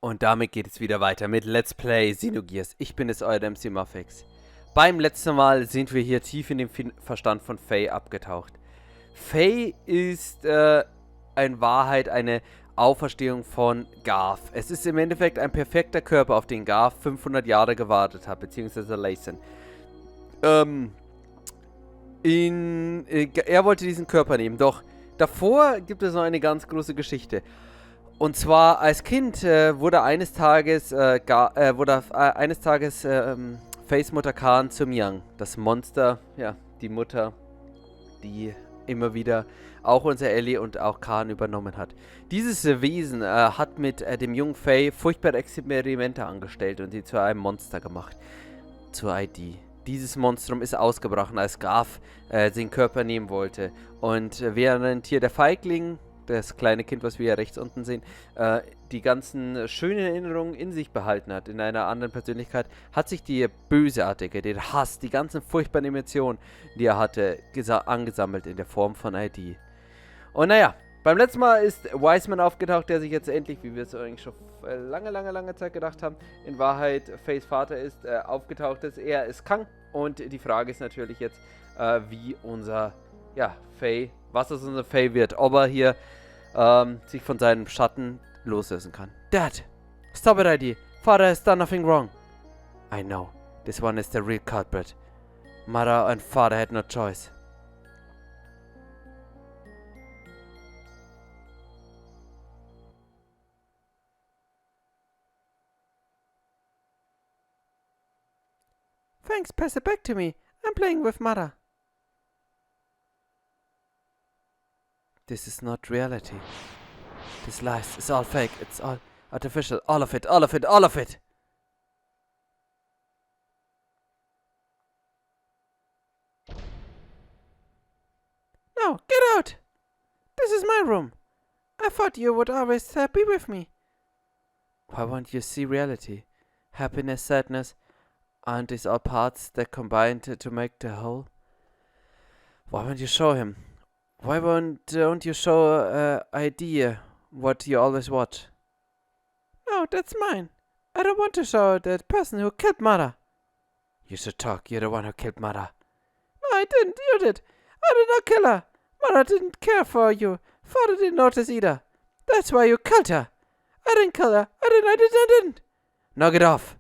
Und damit geht es wieder weiter mit Let's Play Xenogears. Ich bin es, euer MC Muffix. Beim letzten Mal sind wir hier tief in den Verstand von Fei abgetaucht. Fei ist in Wahrheit eine Auferstehung von Garth. Es ist im Endeffekt ein perfekter Körper, auf den Garth 500 Jahre gewartet hat, beziehungsweise Lahan. Er wollte diesen Körper nehmen, doch davor gibt es noch eine ganz große Geschichte. Und zwar als Kind wurde eines Tages Feis Mutter Khan zum Young. Das Monster, ja, die Mutter, die immer wieder auch unser Elly und auch Khan übernommen hat. Dieses Wesen hat mit dem jungen Fei furchtbare Experimente angestellt und sie zu einem Monster gemacht. Zur ID. Dieses Monstrum ist ausgebrochen, als Garth den Körper nehmen wollte. Und während hier der Feigling, das kleine Kind, was wir hier rechts unten sehen, die ganzen schönen Erinnerungen in sich behalten hat, in einer anderen Persönlichkeit, hat sich die Bösartige, den Hass, die ganzen furchtbaren Emotionen, die er hatte, angesammelt in der Form von ID. Und naja, beim letzten Mal ist Wiseman aufgetaucht, der sich jetzt endlich, wie wir es eigentlich schon lange Zeit gedacht haben, in Wahrheit Feis Vater ist, aufgetaucht ist. Er ist krank und die Frage ist natürlich jetzt, wie unser, ja, Fei, was aus unser Fei wird, ob er hier sich von seinem Schatten loslösen kann. Dad! Stop it, ID! Father has done nothing wrong! I know, this one is the real culprit. Mother and father had no choice. Thanks, pass it back to me. I'm playing with mother. This is not reality. This lies. It's all fake. It's all artificial. All of it. All of it. All of it. No, get out! This is my room. I thought you would always be with me. Why won't you see reality? Happiness, sadness, aren't these all parts that combine to make the whole? Why won't you show him? Why don't you show idea what you always watch? No, that's mine. I don't want to show that person who killed mother. You should talk. You're the one who killed mother. No, I didn't. You did. I did not kill her. Mother didn't care for you. Father didn't notice either. That's why you killed her. I didn't kill her. I didn't. Knock it off.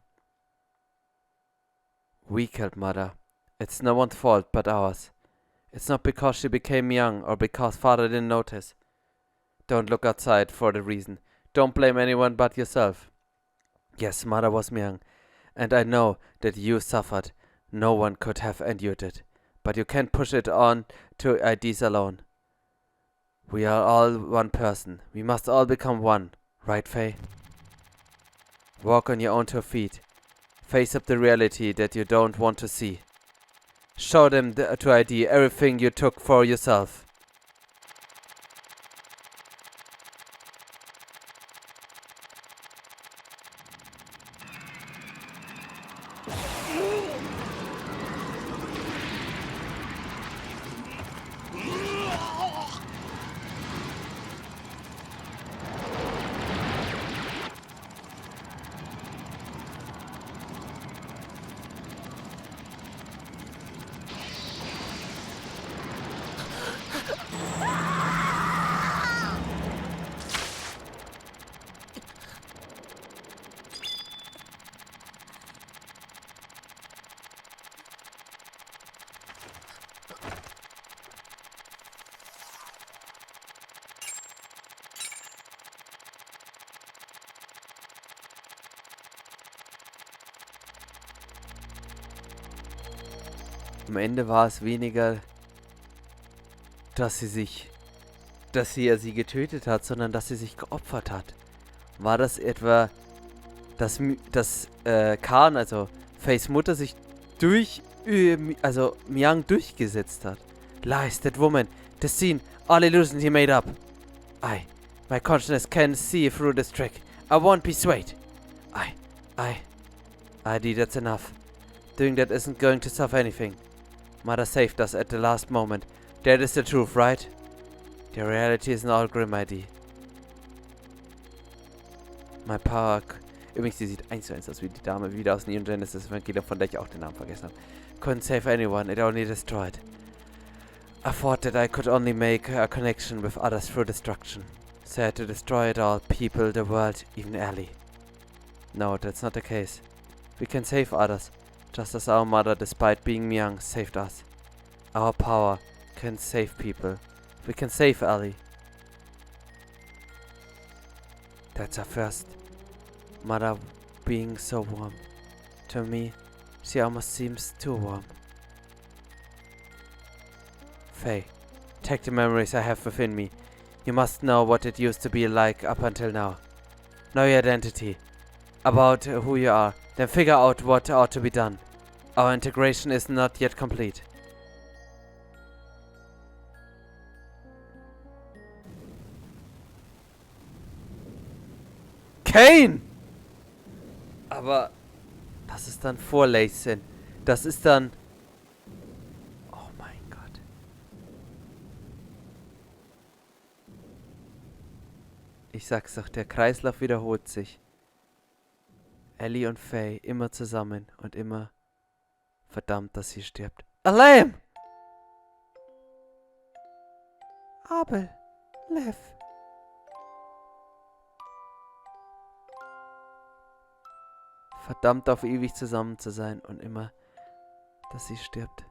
We killed mother. It's no one's fault but ours. It's not because she became young or because father didn't notice. Don't look outside for the reason. Don't blame anyone but yourself. Yes, mother was young, and I know that you suffered. No one could have endured it. But you can't push it on to IDs alone. We are all one person. We must all become one. Right, Fei? Walk on your own 2 feet. Face up the reality that you don't want to see. Show them to ID everything you took for yourself. Am Ende war es weniger, dass er sie getötet hat, sondern dass sie sich geopfert hat. War das etwa, dass Khan, also Feis Mutter, sich Myang durchgesetzt hat? Lies, that woman, the scene, all illusions he made up. My consciousness can see through this trick. I won't be swayed. ID, that's enough. Doing that isn't going to solve anything. Mother saved us at the last moment. That is the truth, right? The reality isn't all grim, ID. My power... Übrigens, die sieht 1:1 aus wie die Dame wieder aus Neon Genesis Evangelion, von der ich auch den Namen vergessen habe. Couldn't save anyone, it only destroyed. I thought that I could only make a connection with others through destruction. So I had to destroy it all, people, the world, even Elly. No, that's not the case. We can save others, just as our mother, despite being young, saved us. Our power can save people. We can save Elly. That's our first. Mother being so warm. To me, she almost seems too warm. Fei, take the memories I have within me. You must know what it used to be like up until now. Know your identity. About who you are. Then figure out what ought to be done. Our integration is not yet complete. Kane! Aber das ist dann vor Laysin. Das ist dann... Oh mein Gott. Ich sag's doch, der Kreislauf wiederholt sich. Elly und Fei immer zusammen und immer verdammt, dass sie stirbt. Alarm! Abel, Lev. Verdammt auf ewig zusammen zu sein und immer, dass sie stirbt.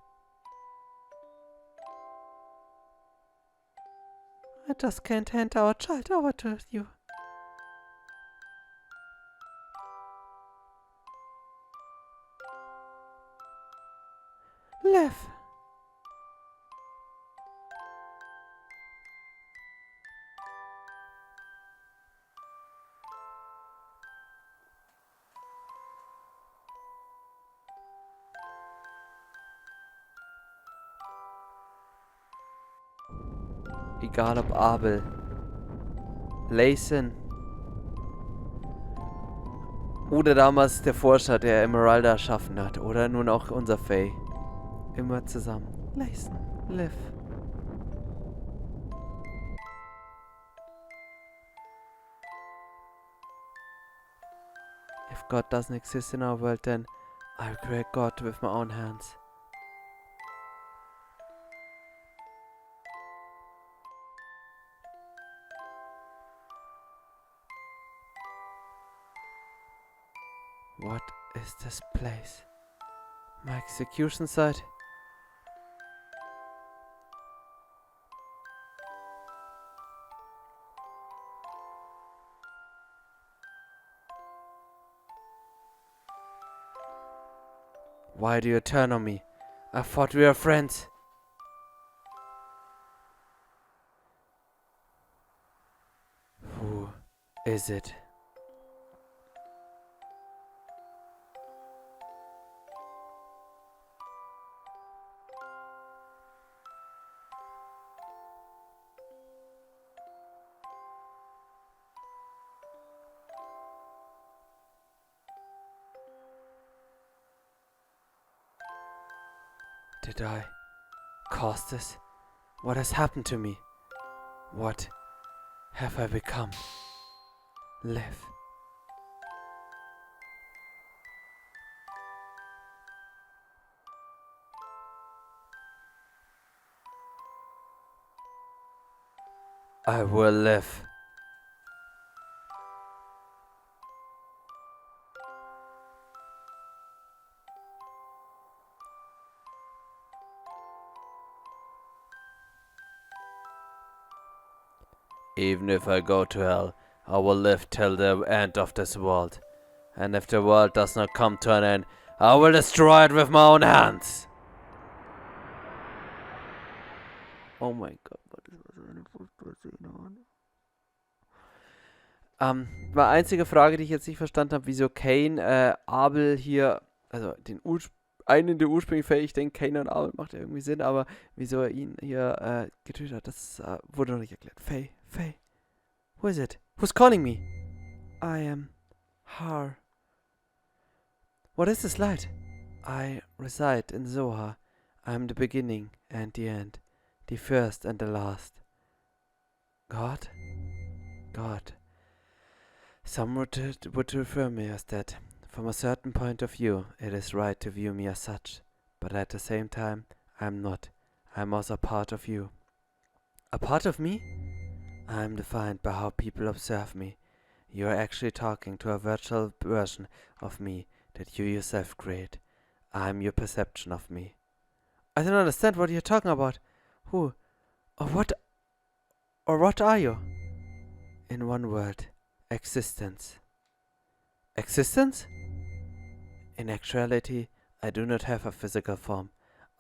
I just can't hand our child over to you. Lev. Egal ob Abel, Laysin oder damals der Forscher, der Emeralda erschaffen hat, oder nun auch unser Fei. Immer zusammen. Laysin, Liv. If God doesn't exist in our world, then I'll create God with my own hands. What is this place? My execution site? Why do you turn on me? I thought we were friends. Who is it? Did I cause this? What has happened to me? What have I become? Live. I will live. Even if I go to hell, I will live till the end of this world. And if the world does not come to an end, I will destroy it with my own hands. Oh mein Gott, was ist das für eine furchtbare Szene? Meine einzige Frage, die ich jetzt nicht verstanden habe, wieso Kane Abel hier, also einen der ursprünglich Fähig, ich denke, Kane und Abel macht ja irgendwie Sinn, aber wieso er ihn hier getötet hat, das wurde noch nicht erklärt. Fei, who is it? Who's calling me? I am Har. What is this light? I reside in Zoha. I am the beginning and the end, the first and the last. God? God. Some would refer me as that. From a certain point of view, it is right to view me as such. But at the same time, I am not. I am also a part of you. A part of me? I am defined by how people observe me. You are actually talking to a virtual version of me that you yourself create. I am your perception of me. I don't understand what you're talking about. Who or what are you? In one word, existence. Existence? In actuality, I do not have a physical form.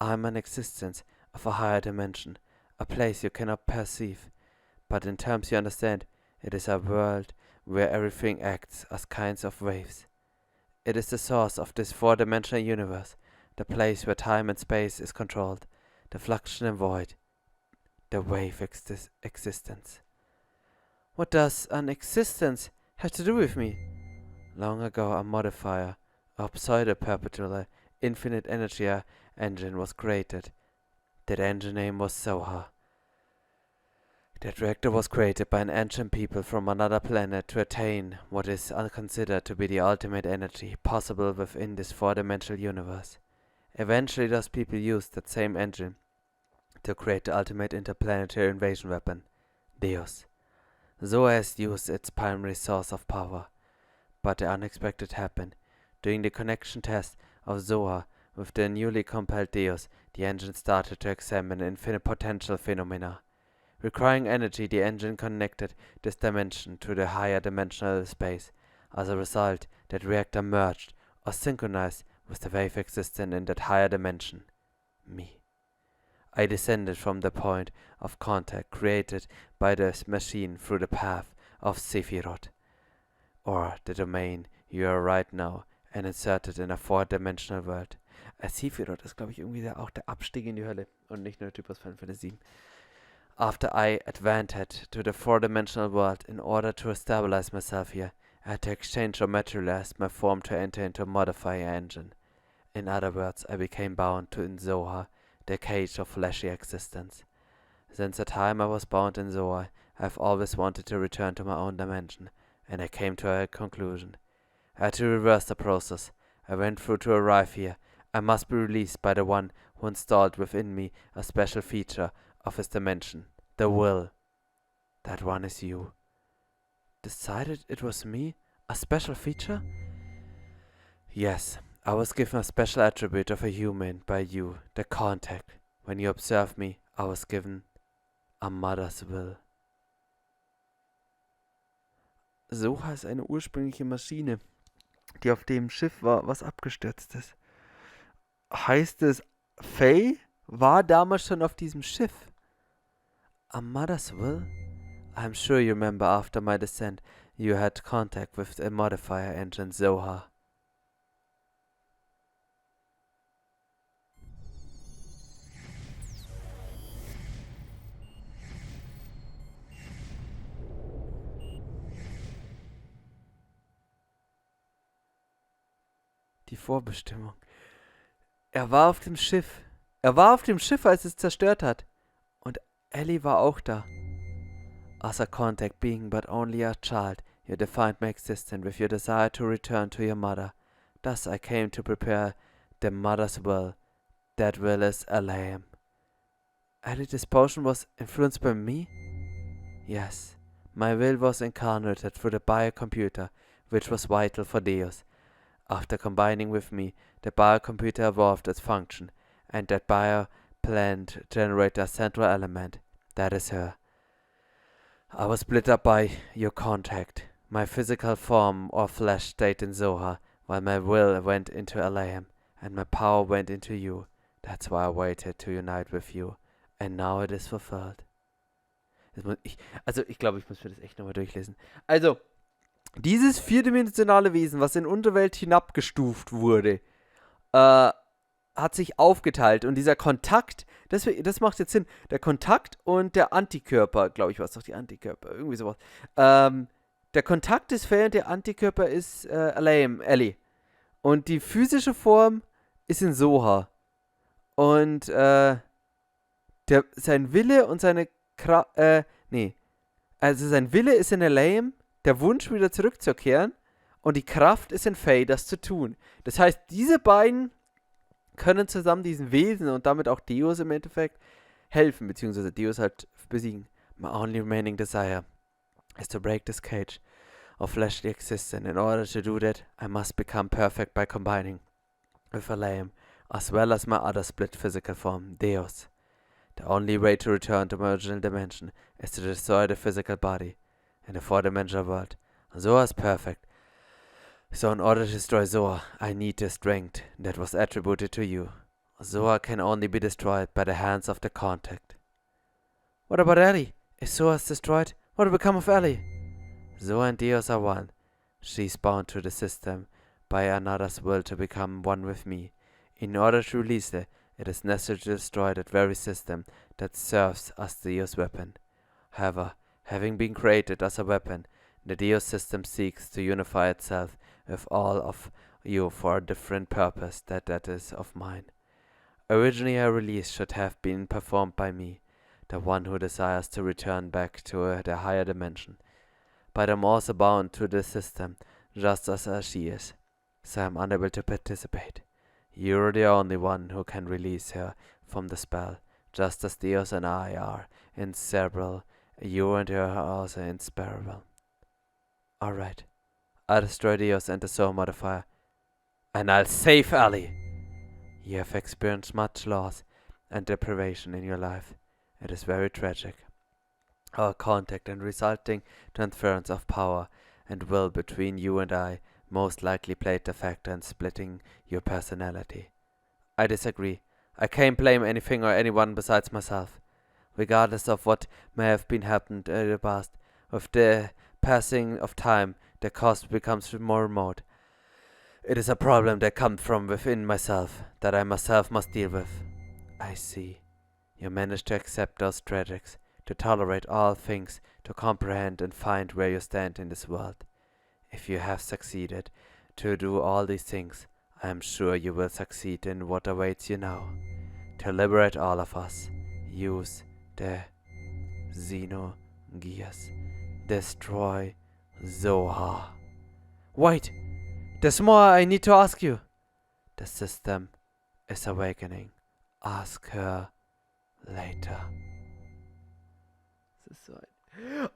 I am an existence of a higher dimension, a place you cannot perceive. But in terms you understand, it is a world where everything acts as kinds of waves. It is the source of this four-dimensional universe, the place where time and space is controlled, the fluxion and void, the wave existence. What does an existence have to do with me? Long ago a modifier, a pseudo-perpetual infinite energy engine was created. That engine name was Zohar. That reactor was created by an ancient people from another planet to attain what is considered to be the ultimate energy possible within this four-dimensional universe. Eventually those people used that same engine to create the ultimate interplanetary invasion weapon, Deus. Zohar has used its primary source of power. But the unexpected happened. During the connection test of Zohar with the newly compelled Deus, the engine started to examine infinite potential phenomena. Requiring energy, the engine connected this dimension to the higher dimensional space. As a result, that reactor merged or synchronized with the wave existent in that higher dimension. Me. I descended from the point of contact created by this machine through the path of Sephiroth, or the domain you are right now, and inserted in a four-dimensional world. Sephiroth ist, glaube ich, irgendwie auch der Abstieg in die Hölle und nicht nur der Typ aus Final Fantasy VII. After I advanced to the four-dimensional world in order to stabilize myself here, I had to exchange or materialize my form to enter into a modifier engine. In other words, I became bound to in Zohar, the cage of fleshy existence. Since the time I was bound in Zohar, I have always wanted to return to my own dimension, and I came to a conclusion. I had to reverse the process. I went through to arrive here. I must be released by the one who installed within me a special feature of his dimension, the will. That one is you. Decided it was me? A special feature? Yes, I was given a special attribute of a human by you, the contact. When you observed me, I was given a mother's will. Zohar ist eine ursprüngliche Maschine, die auf dem Schiff war, was abgestürzt ist. Heißt es, Fei war damals schon auf diesem Schiff? A mother's will? I'm sure you remember after my descent, you had contact with a modifier engine Zohar. Die Vorbestimmung. Er war auf dem Schiff. Er war auf dem Schiff, als es zerstört hat. Und Elly war auch da. As a contact being but only a child, you defined my existence with your desire to return to your mother. Thus I came to prepare the mother's will. That will is Elly. Elly's potion was influenced by me? Yes. My will was incarnated through the biocomputer, which was vital for Deus. After combining with me, the biocomputer evolved its function, and that bioplant generated a central element. That is her. I was split up by your contact. My physical form or flesh stayed in Zohar, while my will went into Elly, and my power went into you. That's why I waited to unite with you. And now it is fulfilled. Ich glaube, ich muss mir das echt nochmal durchlesen. Also, dieses vierdimensionale Wesen, was in Unterwelt hinabgestuft wurde, hat sich aufgeteilt. Und dieser Kontakt, das macht jetzt Sinn. Der Kontakt und der Antikörper, glaube ich, war es doch die Antikörper, irgendwie sowas. Der Kontakt ist Fei und der Antikörper ist Elly. Und die physische Form ist in Zohar. Und sein Wille und seine sein Wille ist in Elly, der Wunsch wieder zurückzukehren und die Kraft ist in Fei, das zu tun. Das heißt, diese beiden können zusammen diesen Wesen und damit auch Deus im Endeffekt helfen, beziehungsweise Deus halt besiegen. My only remaining desire is to break this cage of fleshly existence. In order to do that, I must become perfect by combining with a lamb, as well as my other split physical form, Deus. The only way to return to my original dimension is to destroy the physical body in the four-dimensional world. Zoa is perfect. So in order to destroy Zoa, I need the strength that was attributed to you. Zoa can only be destroyed by the hands of the contact. What about Elly? If Zoa is destroyed, what will become of Elly? Zoa and Deus are one. She is bound to the system by another's will to become one with me. In order to release her, it is necessary to destroy that very system that serves as Deus' weapon. However, having been created as a weapon, the Deus system seeks to unify itself with all of you for a different purpose that is of mine. Originally a release should have been performed by me, the one who desires to return back to the higher dimension. But I'm also bound to the system, just as she is, so I'm unable to participate. You're the only one who can release her from the spell, just as Deus and I are inseparable. You and her are also inseparable. Alright. I'll destroy Deus and the soul modifier. And I'll save Elly! You have experienced much loss and deprivation in your life. It is very tragic. Our contact and resulting transference of power and will between you and I most likely played a factor in splitting your personality. I disagree. I can't blame anything or anyone besides myself. Regardless of what may have been happened in the past, with the passing of time, the cost becomes more remote. It is a problem that comes from within myself, that I myself must deal with. I see. You managed to accept those tragics, to tolerate all things, to comprehend and find where you stand in this world. If you have succeeded to do all these things, I am sure you will succeed in what awaits you now. To liberate all of us, use the Xenogears. Destroy Zoha. Wait! There's more I need to ask you. The system is awakening. Ask her later.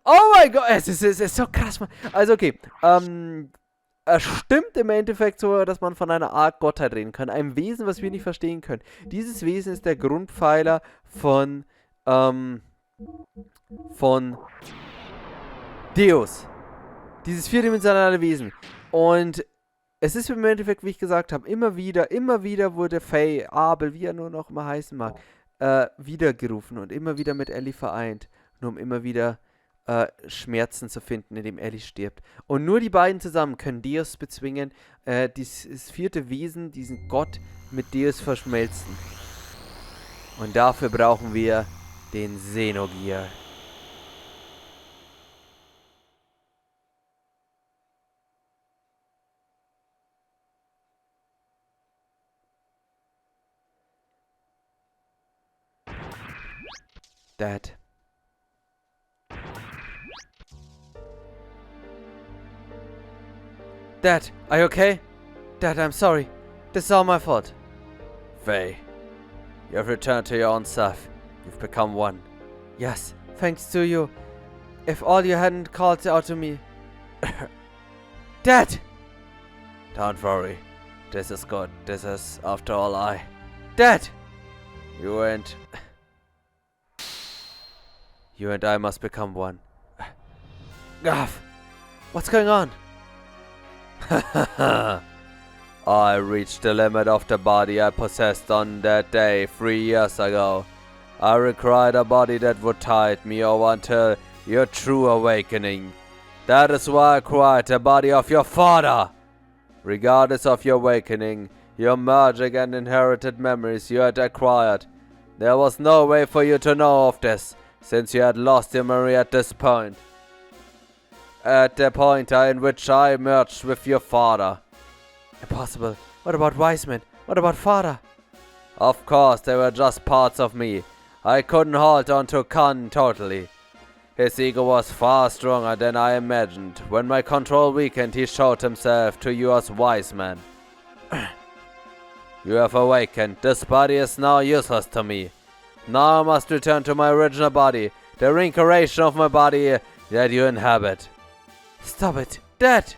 Oh mein Gott, es ist so krass, Mann. Also okay, es stimmt im Endeffekt so, dass man von einer Art Gottheit reden kann. Einem Wesen, was wir nicht verstehen können. Dieses Wesen ist der Grundpfeiler von Deus. Dieses vierdimensionale Wesen. Und es ist im Endeffekt, wie ich gesagt habe, immer wieder wurde Fei, Abel, wie er nur noch mal heißen mag, wiedergerufen und immer wieder mit Elly vereint. Nur um immer wieder Schmerzen zu finden, indem Elly stirbt. Und nur die beiden zusammen können Deus bezwingen, dieses vierte Wesen, diesen Gott mit Deus verschmelzen. Und dafür brauchen wir den Xenogear. Dad. Dad, are you okay? Dad, I'm sorry. This is all my fault. Fei, you have returned to your own self. You've become one. Yes, thanks to you. If all you hadn't called out to me. Dad! Don't worry. This is good. This is, after all, I. Dad! You and I must become one. Gaff! What's going on? I reached the limit of the body I possessed on that day 3 years ago. I required a body that would tide me over until your true awakening. That is why I acquired the body of your father. Regardless of your awakening, your magic and inherited memories you had acquired, there was no way for you to know of this, since you had lost your memory at this point. At the point in which I merged with your father. Impossible. What about Wiseman? What about father? Of course, they were just parts of me. I couldn't hold on to Khan totally. His ego was far stronger than I imagined. When my control weakened, he showed himself to you as wise man. You have awakened. This body is now useless to me. Now I must return to my original body, the reincarnation of my body that you inhabit. Stop it, Dad!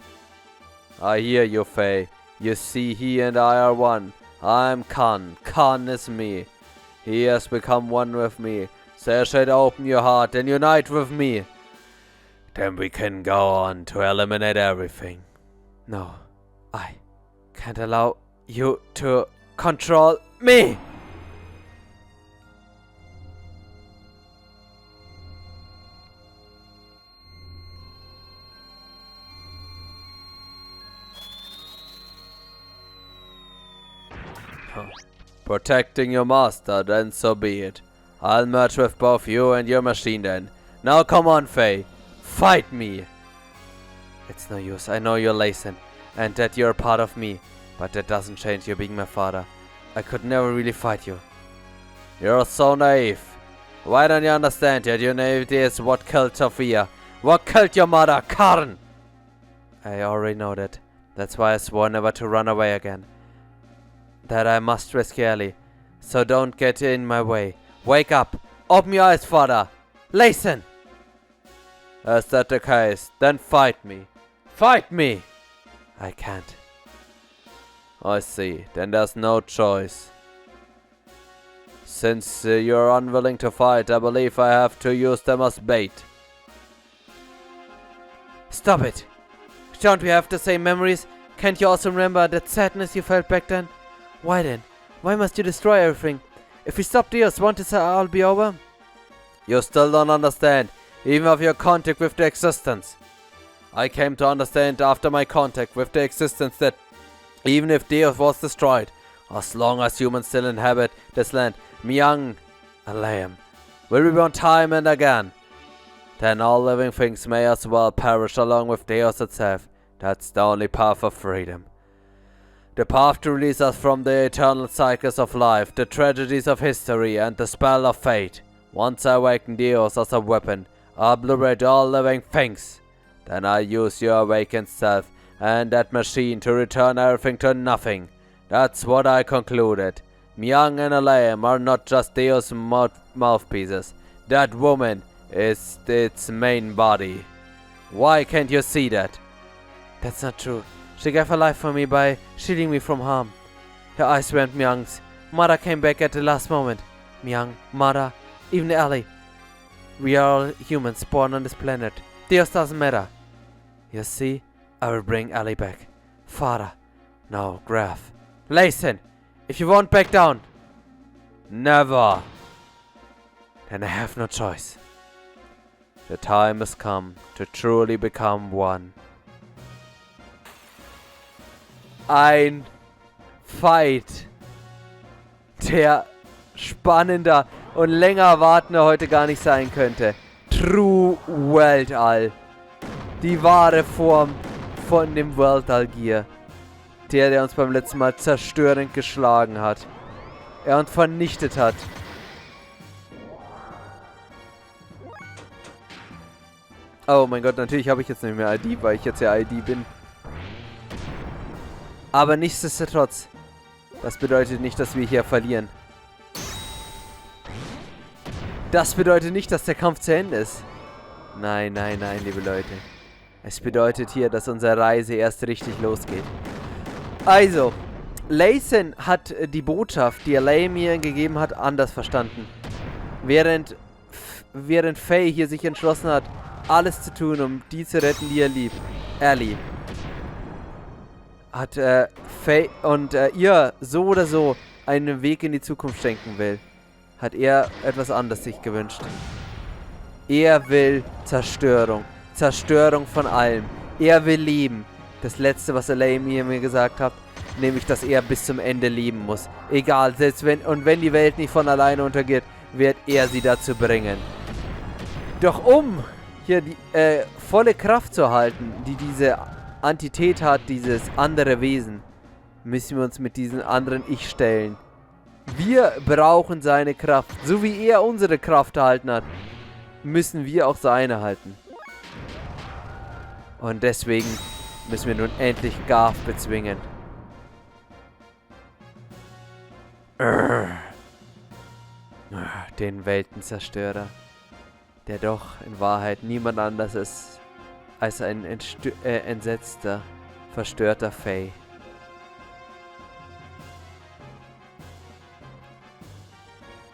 I hear you, Fei. You see, he and I are one. I am Khan. Khan is me. He has become one with me. Sasha, open your heart and unite with me. Then we can go on to eliminate everything. No, I can't allow you to control me. Protecting your master, then so be it. I'll merge with both you and your machine then. Now come on, Fei. Fight me! It's no use. I know you're Lahan, and that you're a part of me. But that doesn't change you being my father. I could never really fight you. You're so naive. Why don't you understand that your naivety is what killed Sophia? What killed your mother, Karen? I already know that. That's why I swore never to run away again. That I must rescue Elly. So don't get in my way. Wake up! Open your eyes, father! Lahan! Is that the case? Then fight me! Fight me! I can't. I see. Then there's no choice. Since you're unwilling to fight, I believe I have to use them as bait. Stop it! Don't we have the same memories? Can't you also remember that sadness you felt back then? Why then? Why must you destroy everything? If we stop Dios, won't this all be over? You still don't understand, even of your contact with the existence. I came to understand after my contact with the existence that even if Dios was destroyed, as long as humans still inhabit this land, Myung, Alayam, will reborn time and again. Then all living things may as well perish along with Dios itself. That's the only path of freedom. The path to release us from the eternal cycles of life, the tragedies of history, and the spell of fate. Once I awaken Dios as a weapon, I obliterate all living things. Then I use your awakened self and that machine to return everything to nothing. That's what I concluded. Myung and Alayam are not just Dios' mouthpieces. That woman is its main body. Why can't you see that? That's not true. She gave her life for me by shielding me from harm. Her eyes went Myung's. Mother came back at the last moment. Myung, Mother, even Elly. We are all humans born on this planet. Dios doesn't matter. You see, I will bring Elly back. Father. No, Graf. Lahan, if you won't back down. Never. Then I have no choice. The time has come to truly become one. Ein Fight, der spannender und länger erwartender heute gar nicht sein könnte. True Weltall. Die wahre Form von dem Weltall-Gear. Der uns beim letzten Mal zerstörend geschlagen hat. Er uns vernichtet hat. Oh mein Gott, natürlich habe ich jetzt nicht mehr ID, weil ich jetzt ja ID bin. Aber nichtsdestotrotz, das bedeutet nicht, dass wir hier verlieren. Das bedeutet nicht, dass der Kampf zu Ende ist. Nein, nein, nein, liebe Leute. Es bedeutet hier, dass unsere Reise erst richtig losgeht. Also, Lahan hat die Botschaft, die Elly mir gegeben hat, anders verstanden. Während Fei hier sich entschlossen hat, alles zu tun, um die zu retten, die er liebt. Elly. Hat Fei und ihr so oder so einen Weg in die Zukunft schenken will, hat er etwas anderes sich gewünscht. Er will Zerstörung. Zerstörung von allem. Er will leben. Das letzte, was Elly mir gesagt hat, nämlich, dass er bis zum Ende leben muss. Egal, selbst wenn die Welt nicht von alleine untergeht, wird er sie dazu bringen. Doch um hier die volle Kraft zu erhalten, die diese Entität hat, dieses andere Wesen, müssen wir uns mit diesem anderen Ich stellen. Wir brauchen seine Kraft, so wie er unsere Kraft erhalten hat. müssen wir auch seine halten. Und deswegen müssen wir nun endlich Garf bezwingen. Den Weltenzerstörer, der doch in Wahrheit niemand anders ist als ein entsetzter, verstörter Fei.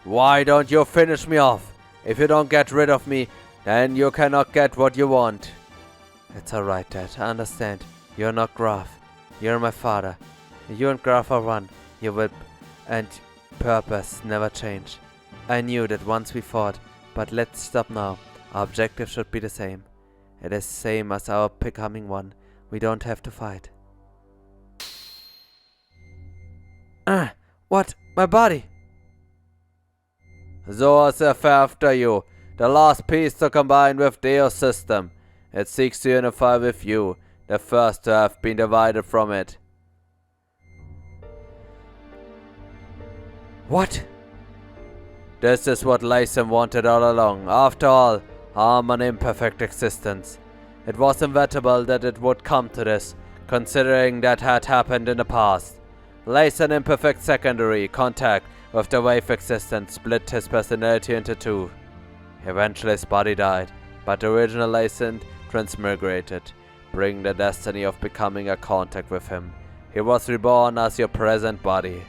Why don't you finish me off? If you don't get rid of me, then you cannot get what you want. It's alright, Dad. I understand. You're not Graf. You're my father. You and Graf are one. You will... and purpose never change. I knew that once we fought, but let's stop now. Our objective should be the same. It is the same as our becoming one. We don't have to fight. What? My body? Zoas after you. The last piece to combine with Deo's system. It seeks to unify with you, the first to have been divided from it. What? This is what Lysum wanted all along. After all, I'm an imperfect existence. It was inevitable that it would come to this, considering that had happened in the past. Lysum's imperfect secondary contact with the wave existence split his personality into two. Eventually his body died, but the original Lysum transmigrated, bringing the destiny of becoming a contact with him. He was reborn as your present body.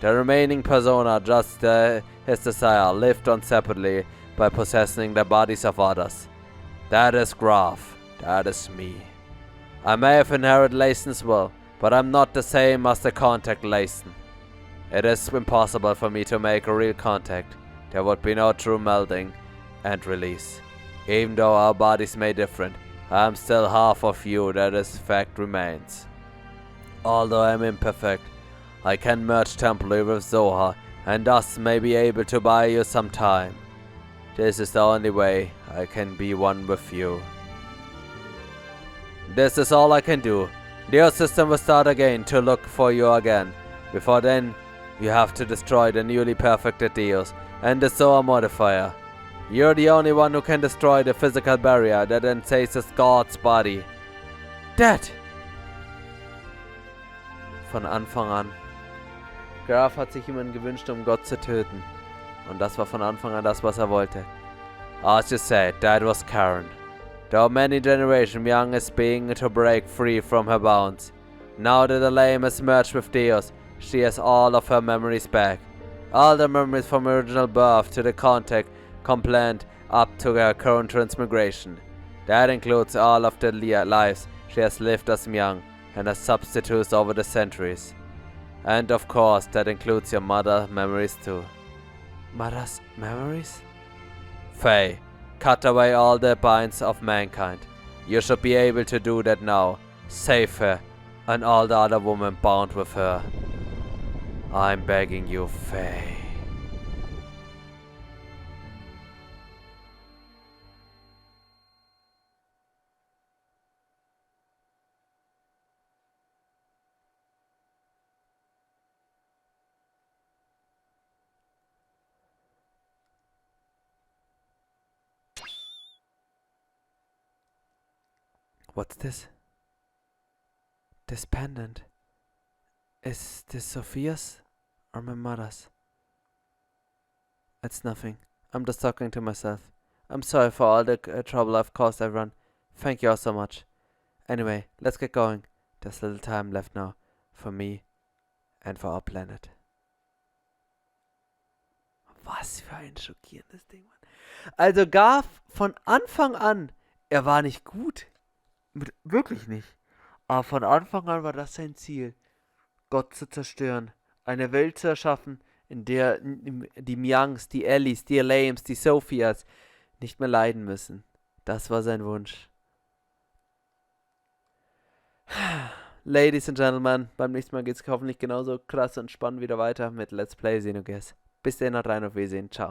The remaining persona, just his desire, lived on separately by possessing the bodies of others. That is Graf. That is me. I may have inherited Lysum's will, but I'm not the same as the contact Lysum. It is impossible for me to make a real contact. There would be no true melding and release. Even though our bodies may differ, I am still half of you, that is fact remains. Although I am imperfect, I can merge temporarily with Zoha, and thus may be able to buy you some time. This is the only way I can be one with you. This is all I can do. The system will start again to look for you again. Before then, you have to destroy the newly perfected Deos and the Zoha modifier. You're the only one who can destroy the physical barrier that encases God's body. Dad! Von Anfang an. Graf hat sich jemanden gewünscht, Gott zu töten. Und das war von Anfang an das, was wollte. As you said, that was Karen. Though many generations young is being to break free from her bonds. Now that the Lame has merged with Deos, she has all of her memories back. All the memories from original birth to the contact complaint up to her current transmigration. That includes all of the lives she has lived as young and as substitutes over the centuries. And of course, that includes your mother's memories too. Mother's memories? Fei, cut away all the binds of mankind. You should be able to do that now. Save her and all the other women bound with her. I'm begging you, Fei. What's this? This pendant. Is this Sophia's or my mother's? It's nothing. I'm just talking to myself. I'm sorry for all the trouble I've caused everyone. Thank you all so much. Anyway, let's get going. There's little time left now for me and for our planet. Was für ein schockierendes Ding, Mann. Also Garf von Anfang an, er war nicht gut. Wirklich nicht. Aber von Anfang an war das sein Ziel, Gott zu zerstören. Eine Welt zu erschaffen, in der die Myangs, die Ellys, die Lames, die Sophias nicht mehr leiden müssen. Das war sein Wunsch. Ladies and Gentlemen, beim nächsten Mal geht es hoffentlich genauso krass und spannend wieder weiter mit Let's Play Xenogears. Bis dahin, haut rein, auf Wiedersehen, ciao.